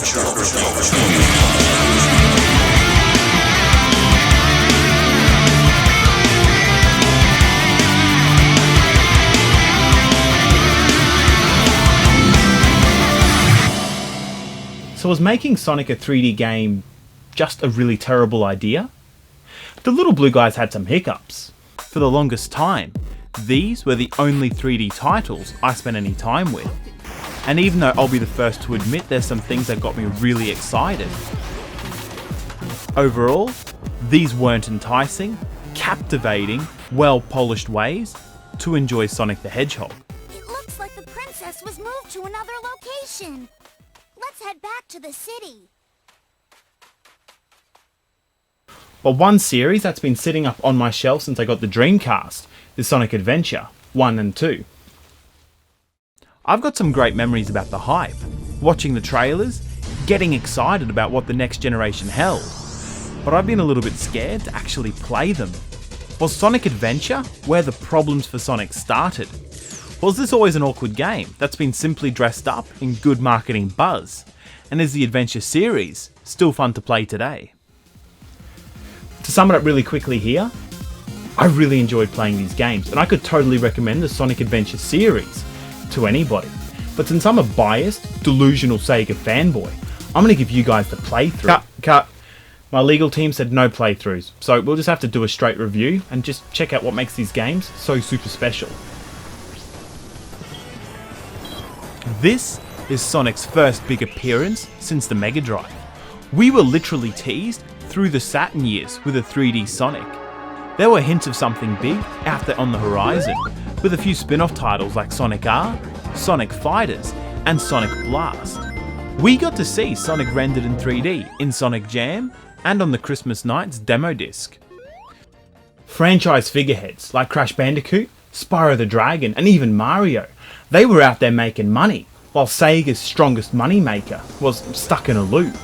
So was making Sonic a 3D game just a really terrible idea? The little blue guys had some hiccups. For the longest time, these were the only 3D titles I spent any time with. And even though I'll be the first to admit there's some things that got me really excited, overall, these weren't enticing, captivating, well-polished ways to enjoy Sonic the Hedgehog. It looks like the princess was moved to another location. Let's head back to the city. But one series that's been sitting up on my shelf since I got the Dreamcast is Sonic Adventure 1 and 2. I've got some great memories about the hype, watching the trailers, getting excited about what the next generation held, but I've been a little bit scared to actually play them. Was Sonic Adventure where the problems for Sonic started? Was this always an awkward game that's been simply dressed up in good marketing buzz? And is the Adventure series still fun to play today? To sum it up really quickly here, I really enjoyed playing these games, and I could totally recommend the Sonic Adventure series to anybody. But since I'm a biased, delusional Sega fanboy, I'm going to give you guys the playthrough. Cut. My legal team said no playthroughs, so we'll just have to do a straight review and just check out what makes these games so super special. This is Sonic's first big appearance since the Mega Drive. We were literally teased through the Saturn years with a 3D Sonic. There were hints of something big out there on the horizon, with a few spin-off titles like Sonic R, Sonic Fighters, and Sonic Blast. We got to see Sonic rendered in 3D in Sonic Jam and on the Christmas Night's demo disc. Franchise figureheads like Crash Bandicoot, Spyro the Dragon, and even Mario, they were out there making money, while Sega's strongest moneymaker was stuck in a loop.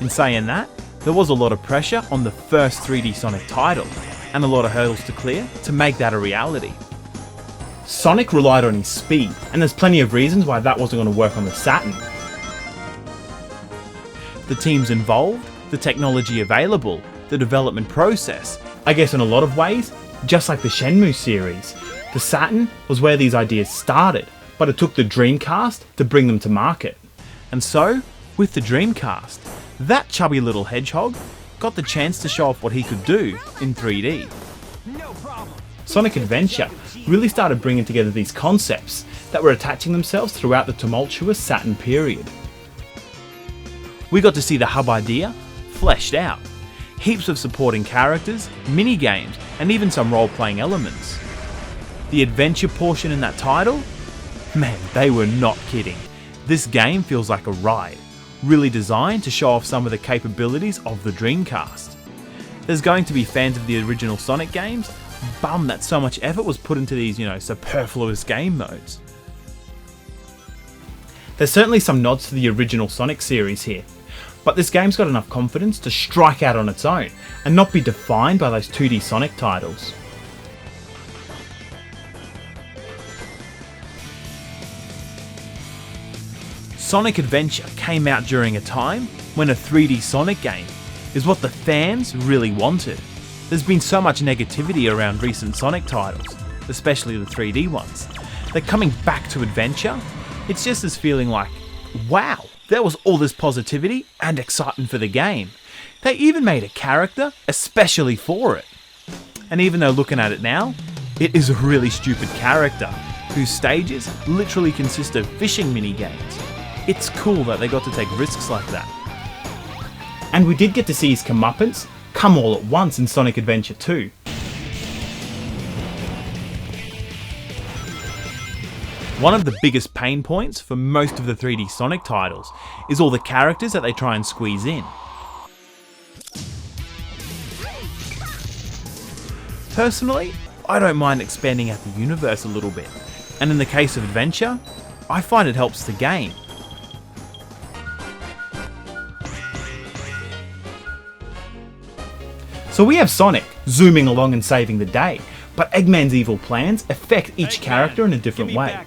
In saying that, there was a lot of pressure on the first 3D Sonic title, and a lot of hurdles to clear to make that a reality. Sonic relied on his speed, and there's plenty of reasons why that wasn't going to work on the Saturn. The teams involved, the technology available, the development process, I guess in a lot of ways, just like the Shenmue series, the Saturn was where these ideas started, but it took the Dreamcast to bring them to market. And so, with the Dreamcast, that chubby little hedgehog got the chance to show off what he could do in 3D. Sonic Adventure really started bringing together these concepts that were attaching themselves throughout the tumultuous Saturn period. We got to see the hub idea fleshed out, heaps of supporting characters, mini-games, and even some role-playing elements. The adventure portion in that title? Man, they were not kidding. This game feels like a ride, really designed to show off some of the capabilities of the Dreamcast. There's going to be fans of the original Sonic games bummed that so much effort was put into these, superfluous game modes. There's certainly some nods to the original Sonic series here, but this game's got enough confidence to strike out on its own and not be defined by those 2D Sonic titles. Sonic Adventure came out during a time when a 3D Sonic game is what the fans really wanted. There's been so much negativity around recent Sonic titles, especially the 3D ones, that coming back to Adventure, it's just this feeling like, wow, there was all this positivity and excitement for the game. They even made a character especially for it. And even though looking at it now, it is a really stupid character, whose stages literally consist of fishing mini-games. It's cool that they got to take risks like that. And we did get to see his comeuppance come all at once in Sonic Adventure 2. One of the biggest pain points for most of the 3D Sonic titles is all the characters that they try and squeeze in. Personally, I don't mind expanding out the universe a little bit, and in the case of Adventure, I find it helps the game. So we have Sonic zooming along and saving the day, but Eggman's evil plans affect each character in a different way.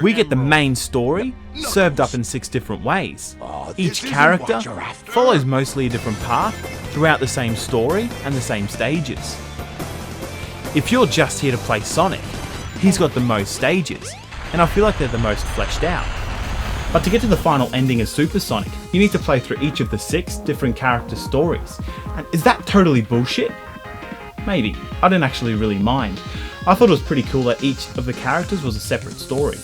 We get the main story served up in 6 different ways. Each character follows mostly a different path throughout the same story and the same stages. If you're just here to play Sonic, he's got the most stages, and I feel like they're the most fleshed out. But to get to the final ending as Super Sonic, you need to play through each of the 6 different character stories. And is that totally bullshit? Maybe. I don't actually really mind. I thought it was pretty cool that each of the characters was a separate story.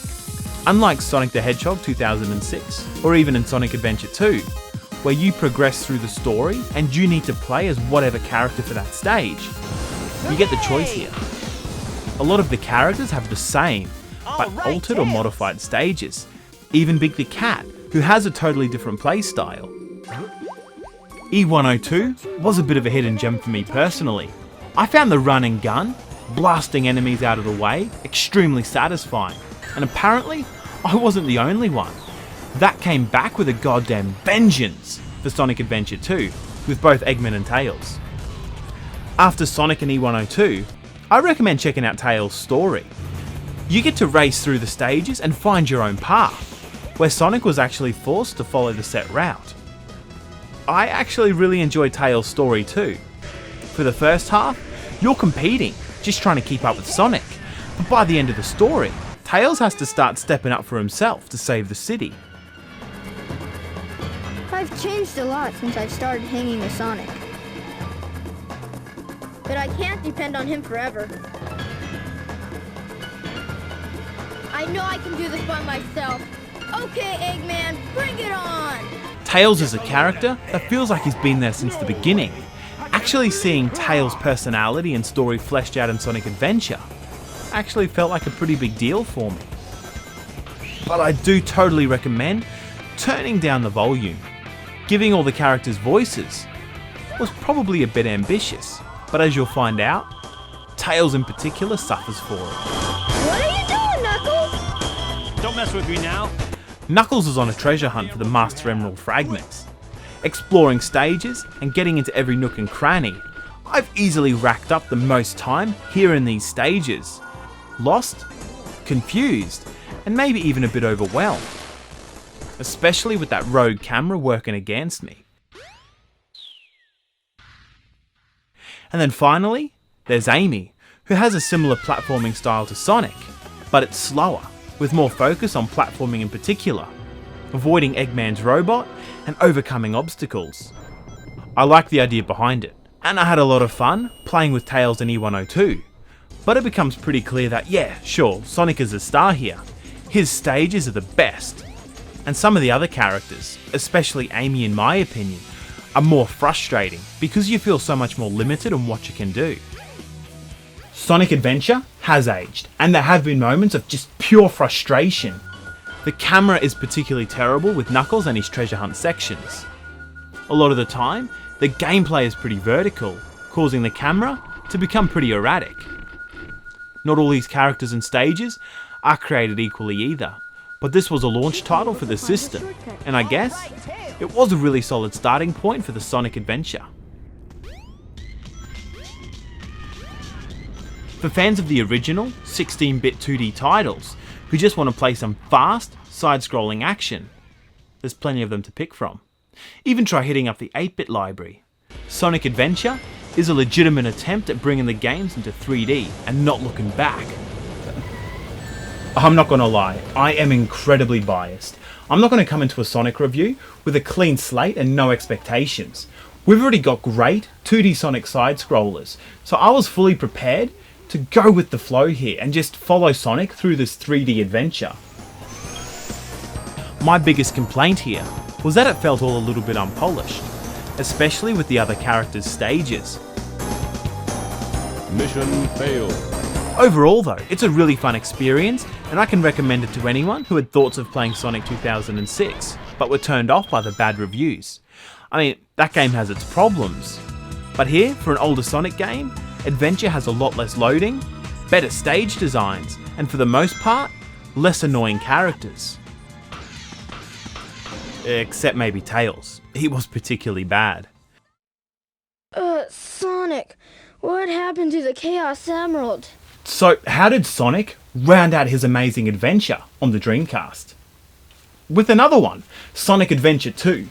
Unlike Sonic the Hedgehog 2006, or even in Sonic Adventure 2, where you progress through the story and you need to play as whatever character for that stage. You get the choice here. A lot of the characters have the same, but altered or modified stages. Even Big the Cat, who has a totally different playstyle. E102 was a bit of a hidden gem for me personally. I found the run and gun, blasting enemies out of the way, extremely satisfying, and apparently I wasn't the only one. That came back with a goddamn vengeance for Sonic Adventure 2, with both Eggman and Tails. After Sonic and E102, I recommend checking out Tails' story. You get to race through the stages and find your own path, where Sonic was actually forced to follow the set route. I actually really enjoyed Tails' story too. For the first half, you're competing, just trying to keep up with Sonic, but by the end of the story, Tails has to start stepping up for himself to save the city. I've changed a lot since I've started hanging with Sonic. But I can't depend on him forever. I know I can do this by myself. Okay, Eggman, bring it on! Tails is a character that feels like he's been there since the beginning. Actually seeing Tails' personality and story fleshed out in Sonic Adventure actually felt like a pretty big deal for me. But I do totally recommend turning down the volume. Giving all the characters voices was probably a bit ambitious, but as you'll find out, Tails in particular suffers for it. What are you doing, Knuckles? Don't mess with me now. Knuckles is on a treasure hunt for the Master Emerald fragments. Exploring stages and getting into every nook and cranny, I've easily racked up the most time here in these stages. Lost, confused, and maybe even a bit overwhelmed. Especially with that rogue camera working against me. And then finally, there's Amy, who has a similar platforming style to Sonic, but it's slower, with more focus on platforming in particular, avoiding Eggman's robot and overcoming obstacles. I like the idea behind it, and I had a lot of fun playing with Tails and E102, but it becomes pretty clear that yeah, sure, Sonic is a star here. His stages are the best, and some of the other characters, especially Amy in my opinion, are more frustrating because you feel so much more limited on what you can do. Sonic Adventure has aged, and there have been moments of just pure frustration. The camera is particularly terrible with Knuckles and his treasure hunt sections. A lot of the time, the gameplay is pretty vertical, causing the camera to become pretty erratic. Not all these characters and stages are created equally either, but this was a launch title for the system, and I guess it was a really solid starting point for the Sonic Adventure. For fans of the original 16-bit 2D titles who just want to play some fast, side-scrolling action, there's plenty of them to pick from. Even try hitting up the 8-bit library. Sonic Adventure is a legitimate attempt at bringing the games into 3D and not looking back. I'm not gonna lie, I am incredibly biased. I'm not gonna come into a Sonic review with a clean slate and no expectations. We've already got great 2D Sonic side-scrollers, so I was fully prepared to go with the flow here and just follow Sonic through this 3D adventure. My biggest complaint here was that it felt all a little bit unpolished, especially with the other characters' stages. Mission failed. Overall though, it's a really fun experience and I can recommend it to anyone who had thoughts of playing Sonic 2006, but were turned off by the bad reviews. I mean, that game has its problems, but here, for an older Sonic game, Adventure has a lot less loading, better stage designs, and for the most part, less annoying characters. Except maybe Tails. He was particularly bad. Sonic, What happened to the Chaos Emerald? So how did Sonic round out his amazing adventure on the Dreamcast? With another one, Sonic Adventure 2.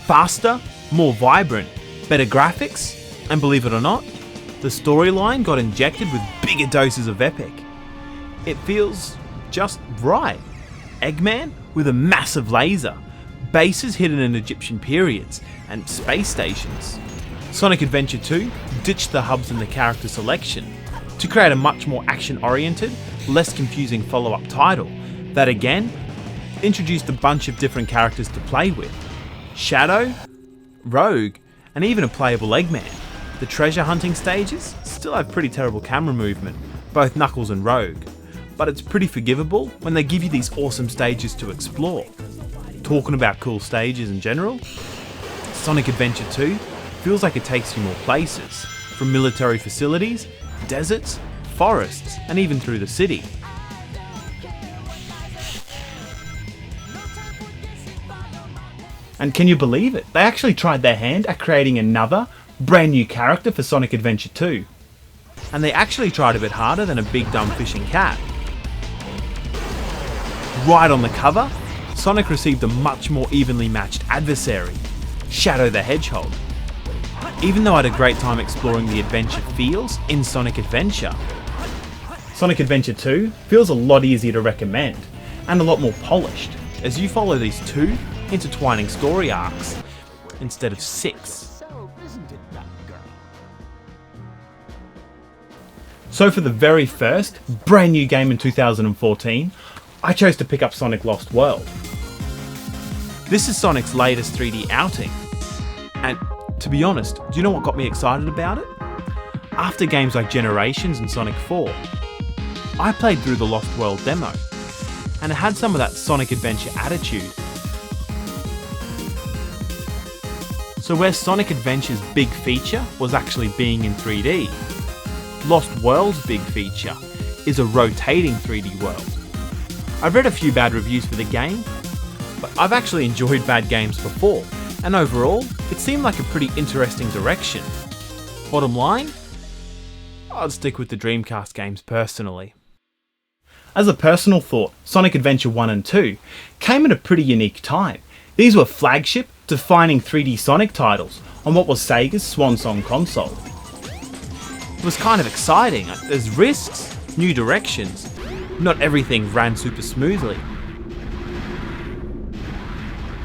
Faster, more vibrant, better graphics, and believe it or not, the storyline got injected with bigger doses of epic. It feels just right. Eggman with a massive laser, bases hidden in Egyptian periods, and space stations. Sonic Adventure 2 ditched the hubs and the character selection to create a much more action-oriented, less confusing follow-up title that again introduced a bunch of different characters to play with. Shadow, Rogue, and even a playable Eggman. The treasure hunting stages still have pretty terrible camera movement, both Knuckles and Rogue, but it's pretty forgivable when they give you these awesome stages to explore. Talking about cool stages in general, Sonic Adventure 2 feels like it takes you more places, from military facilities, deserts, forests, and even through the city. And can you believe it? They actually tried their hand at creating another, brand new character for Sonic Adventure 2. And they actually tried a bit harder than a big dumb fishing cat. Right on the cover, Sonic received a much more evenly matched adversary, Shadow the Hedgehog. Even though I had a great time exploring the adventure feels in Sonic Adventure, Sonic Adventure 2 feels a lot easier to recommend, and a lot more polished, as you follow these 2 intertwining story arcs, instead of 6. So for the very first, brand new game in 2014, I chose to pick up Sonic Lost World. This is Sonic's latest 3D outing, and to be honest, do you know what got me excited about it? After games like Generations and Sonic 4, I played through the Lost World demo, and it had some of that Sonic Adventure attitude. So where Sonic Adventure's big feature was actually being in 3D, Lost World's big feature is a rotating 3D world. I've read a few bad reviews for the game, but I've actually enjoyed bad games before, and overall, it seemed like a pretty interesting direction. Bottom line, I'd stick with the Dreamcast games personally. As a personal thought, Sonic Adventure 1 and 2 came at a pretty unique time. These were flagship, defining 3D Sonic titles on what was Sega's swan song console. It was kind of exciting. There's risks, new directions. Not everything ran super smoothly.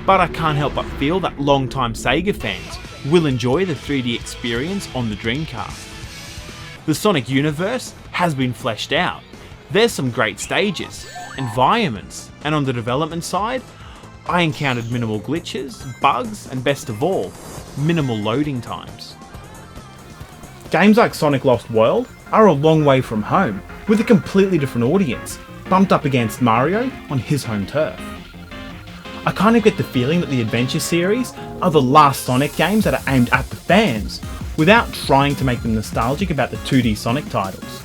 But I can't help but feel that long-time Sega fans will enjoy the 3D experience on the Dreamcast. The Sonic universe has been fleshed out. There's some great stages, environments, and on the development side, I encountered minimal glitches, bugs, and best of all, minimal loading times. Games like Sonic Lost World are a long way from home, with a completely different audience, bumped up against Mario on his home turf. I kind of get the feeling that the Adventure series are the last Sonic games that are aimed at the fans, without trying to make them nostalgic about the 2D Sonic titles.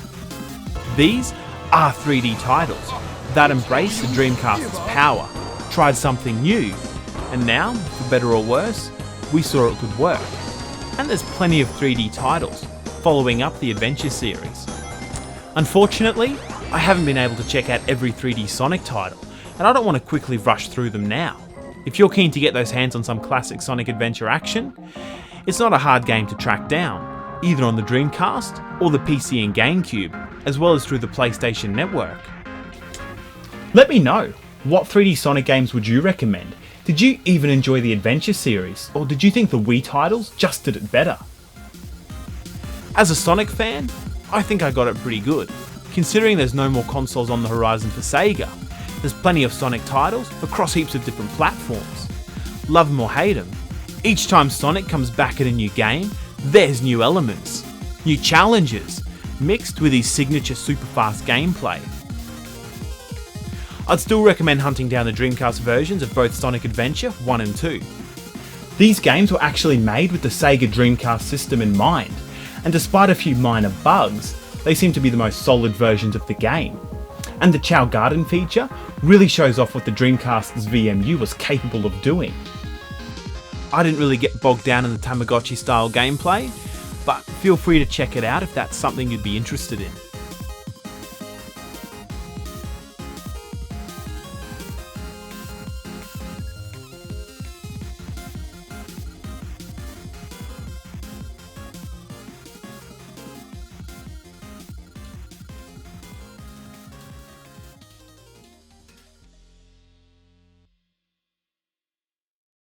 These are 3D titles that embrace the Dreamcast's power, tried something new, and now, for better or worse, we saw it could work. And there's plenty of 3D titles following up the Adventure series. Unfortunately, I haven't been able to check out every 3D Sonic title, and I don't want to quickly rush through them now. If you're keen to get those hands on some classic Sonic Adventure action, it's not a hard game to track down, either on the Dreamcast or the PC and GameCube, as well as through the PlayStation Network. Let me know, what 3D Sonic games would you recommend? Did you even enjoy the Adventure series, or did you think the Wii titles just did it better? As a Sonic fan, I think I got it pretty good. Considering there's no more consoles on the horizon for Sega, there's plenty of Sonic titles across heaps of different platforms. Love them or hate them, each time Sonic comes back in a new game, there's new elements, new challenges, mixed with his signature super fast gameplay. I'd still recommend hunting down the Dreamcast versions of both Sonic Adventure 1 and 2. These games were actually made with the Sega Dreamcast system in mind, and despite a few minor bugs, they seem to be the most solid versions of the game. And the Chow Garden feature really shows off what the Dreamcast's VMU was capable of doing. I didn't really get bogged down in the Tamagotchi style gameplay, but feel free to check it out if that's something you'd be interested in.